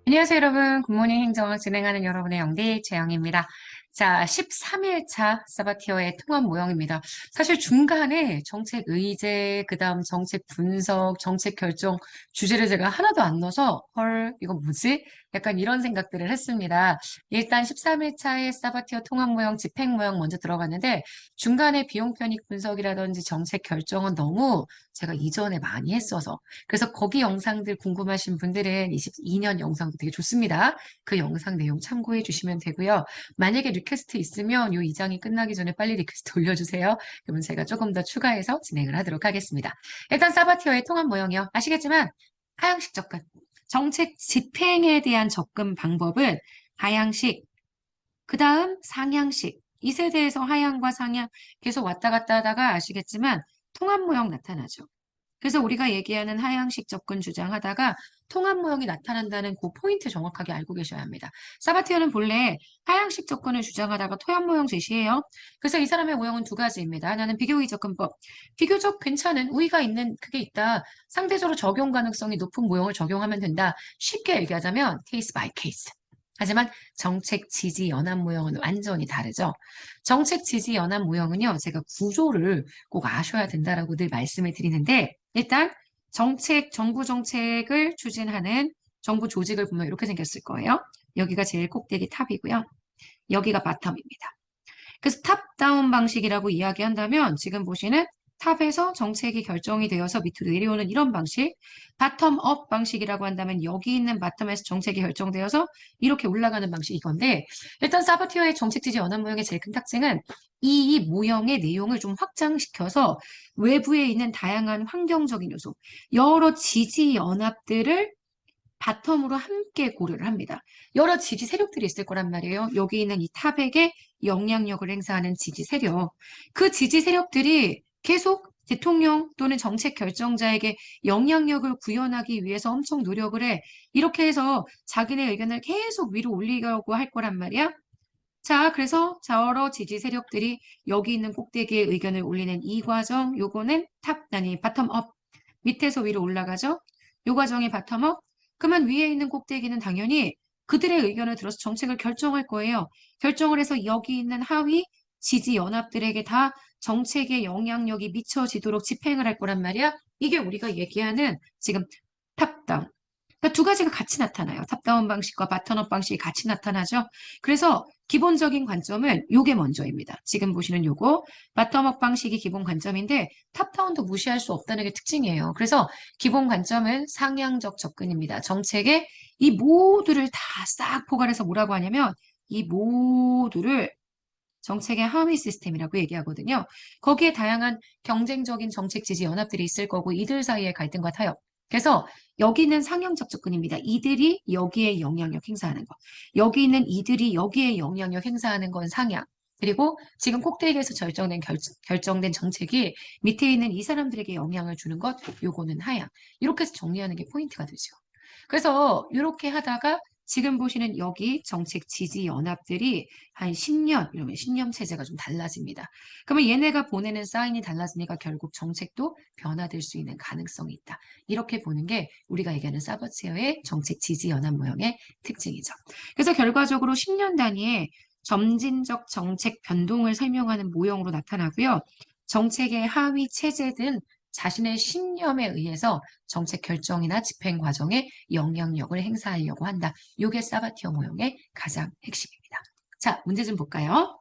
안녕하세요, 여러분. 굿모닝 행정을 진행하는 여러분의 영디 최영입니다. 자, 13일차 사바티어의 통합 모형입니다. 사실 중간에 정책 의제, 그 다음 정책 분석, 정책 결정 주제를 제가 하나도 안 넣어서 헐, 이거 뭐지? 약간 이런 생각들을 했습니다. 일단 13일차의 사바티어 통합 모형, 집행 모형 먼저 들어갔는데 중간에 비용 편익 분석이라든지 정책 결정은 너무 제가 이전에 많이 했어서 그래서 거기 영상들 궁금하신 분들은 22년 영상도 되게 좋습니다. 그 영상 내용 참고해 주시면 되고요. 만약에 리퀘스트 있으면 이 2장이 끝나기 전에 빨리 리퀘스트 올려주세요. 그러면 제가 조금 더 추가해서 진행을 하도록 하겠습니다. 일단 사바티어의 통합 모형이요. 아시겠지만 하향식 접근, 정책 집행에 대한 접근 방법은 하향식, 그 다음 상향식, 이 세대에서 하향과 상향 계속 왔다 갔다 하다가 아시겠지만 통합 모형 나타나죠. 그래서 우리가 얘기하는 하향식 접근 주장하다가 통합 모형이 나타난다는 그 포인트 정확하게 알고 계셔야 합니다. 사바티어는 본래 하향식 접근을 주장하다가 토합 모형 제시해요. 그래서 이 사람의 모형은 두 가지입니다. 하나는 비교의 접근법. 비교적 괜찮은 우위가 있는 그게 있다. 상대적으로 적용 가능성이 높은 모형을 적용하면 된다. 쉽게 얘기하자면 케이스 바이 케이스. 하지만 정책 지지 연합 모형은 완전히 다르죠. 정책 지지 연합 모형은요, 제가 구조를 꼭 아셔야 된다라고 늘 말씀을 드리는데, 일단 정부 정책을 추진하는 정부 조직을 보면 이렇게 생겼을 거예요. 여기가 제일 꼭대기 탑이고요. 여기가 바텀입니다. 그래서 탑다운 방식이라고 이야기한다면 지금 보시는 탑에서 정책이 결정이 되어서 밑으로 내려오는 이런 방식, 바텀업 방식이라고 한다면 여기 있는 바텀에서 정책이 결정되어서 이렇게 올라가는 방식이 건데 일단 사바티어의 정책 지지 연합 모형의 제일 큰 특징은 이 모형의 내용을 좀 확장시켜서 외부에 있는 다양한 환경적인 요소, 여러 지지 연합들을 바텀으로 함께 고려를 합니다. 여러 지지 세력들이 있을 거란 말이에요. 여기 있는 이 탑에게 영향력을 행사하는 지지 세력. 그 지지 세력들이 계속 대통령 또는 정책 결정자에게 영향력을 구현하기 위해서 엄청 노력을 해. 이렇게 해서 자기네 의견을 계속 위로 올리려고 할 거란 말이야. 자, 그래서 여러 지지 세력들이 여기 있는 꼭대기에 의견을 올리는 이 과정, 요거는 바텀업. 밑에서 위로 올라가죠? 요 과정이 바텀업. 그러면 위에 있는 꼭대기는 당연히 그들의 의견을 들어서 정책을 결정할 거예요. 결정을 해서 여기 있는 하위 지지 연합들에게 다 정책의 영향력이 미쳐지도록 집행을 할 거란 말이야. 이게 우리가 얘기하는 지금 탑다운. 그러니까 두 가지가 같이 나타나요. 탑다운 방식과 바텀업 방식이 같이 나타나죠. 그래서 기본적인 관점은 요게 먼저입니다. 지금 보시는 요거 바텀업 방식이 기본 관점인데 탑다운도 무시할 수 없다는 게 특징이에요. 그래서 기본 관점은 상향적 접근입니다. 정책의 이 모두를 다 싹 포괄해서 뭐라고 하냐면 이 모두를 정책의 하위 시스템이라고 얘기하거든요. 거기에 다양한 경쟁적인 정책 지지 연합들이 있을 거고 이들 사이의 갈등과 타협. 그래서 여기는 상향적 접근입니다. 이들이 여기에 영향력 행사하는 거. 여기 있는 이들이 여기에 영향력 행사하는 건 상향. 그리고 지금 꼭대기에서 결정된 정책이 밑에 있는 이 사람들에게 영향을 주는 것, 요거는 하향. 이렇게 해서 정리하는 게 포인트가 되죠. 그래서 이렇게 하다가 지금 보시는 여기 정책 지지 연합들이 한 10년, 이러면 신념 체제가 좀 달라집니다. 그러면 얘네가 보내는 사인이 달라지니까 결국 정책도 변화될 수 있는 가능성이 있다. 이렇게 보는 게 우리가 얘기하는 사버체어의 정책 지지 연합 모형의 특징이죠. 그래서 결과적으로 10년 단위의 점진적 정책 변동을 설명하는 모형으로 나타나고요. 정책의 하위 체제든 자신의 신념에 의해서 정책 결정이나 집행 과정에 영향력을 행사하려고 한다. 이게 사바티어 모형의 가장 핵심입니다. 자, 문제 좀 볼까요?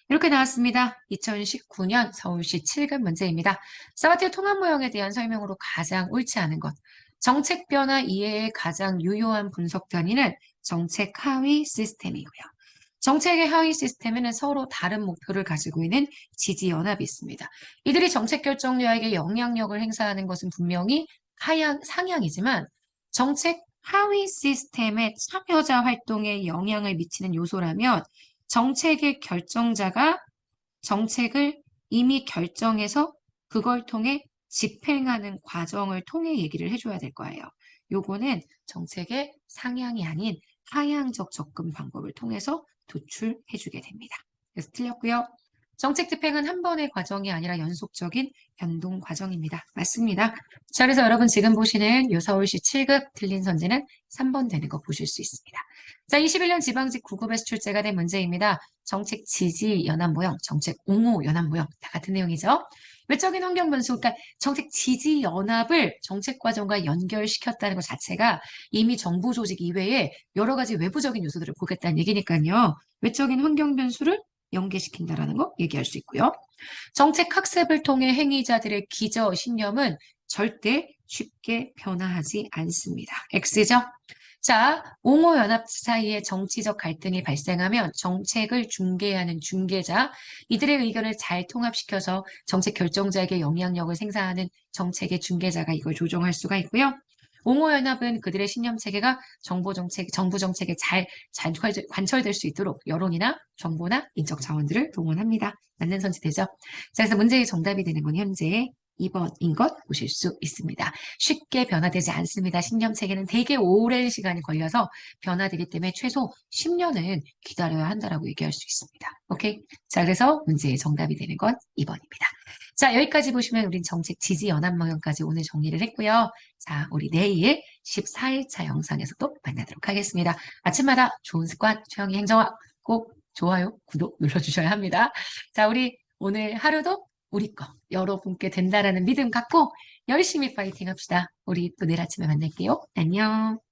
이렇게 나왔습니다. 2019년 서울시 7급 문제입니다. 사바티어 통합 모형에 대한 설명으로 가장 옳지 않은 것. 정책 변화 이해의 가장 유효한 분석 단위는 정책 하위 시스템이고요. 정책의 하위 시스템에는 서로 다른 목표를 가지고 있는 지지 연합이 있습니다. 이들이 정책 결정자에게 영향력을 행사하는 것은 분명히 상향이지만 정책 하위 시스템의 참여자 활동에 영향을 미치는 요소라면 정책의 결정자가 정책을 이미 결정해서 그걸 통해 집행하는 과정을 통해 얘기를 해줘야 될 거예요. 요거는 정책의 상향이 아닌 하향적 접근 방법을 통해서 도출해주게 됩니다. 그래서 틀렸고요. 정책 집행은 한 번의 과정이 아니라 연속적인 변동 과정입니다. 맞습니다. 자, 그래서 여러분 지금 보시는 요 서울시 7급 틀린 선지는 3번 되는 거 보실 수 있습니다. 자, 21년 지방직 9급에서 출제가 된 문제입니다. 정책 지지 연합 모형, 정책 옹호 연합 모형 다 같은 내용이죠. 외적인 환경 변수, 그러니까 정책 지지 연합을 정책 과정과 연결시켰다는 것 자체가 이미 정부 조직 이외에 여러 가지 외부적인 요소들을 보겠다는 얘기니까요. 외적인 환경 변수를 연계시킨다라는 거 얘기할 수 있고요. 정책 학습을 통해 행위자들의 기저, 신념은 절대 쉽게 변화하지 않습니다. X죠? 자, 옹호연합 사이에 정치적 갈등이 발생하면 정책을 중개하는 중개자, 이들의 의견을 잘 통합시켜서 정책 결정자에게 영향력을 생산하는 정책의 중개자가 이걸 조정할 수가 있고요. 옹호연합은 그들의 신념 체계가 정부 정책에 잘 관철될 수 있도록 여론이나 정보나 인적 자원들을 동원합니다. 맞는 선지되죠? 자, 그래서 문제의 정답이 되는 건 현재 2번인 것 보실 수 있습니다. 쉽게 변화되지 않습니다. 신념 체계는 되게 오랜 시간이 걸려서 변화되기 때문에 최소 10년은 기다려야 한다라고 얘기할 수 있습니다. 오케이? 자, 그래서 문제의 정답이 되는 건 2번입니다. 자, 여기까지 보시면 우린 정책 지지 연합 방향까지 오늘 정리를 했고요. 자, 우리 내일 14일차 영상에서 또 만나도록 하겠습니다. 아침마다 좋은 습관, 최영희 행정학 꼭 좋아요, 구독 눌러주셔야 합니다. 자, 우리 오늘 하루도 우리 거 여러분께 된다라는 믿음 갖고 열심히 파이팅 합시다. 우리 또 내일 아침에 만날게요. 안녕.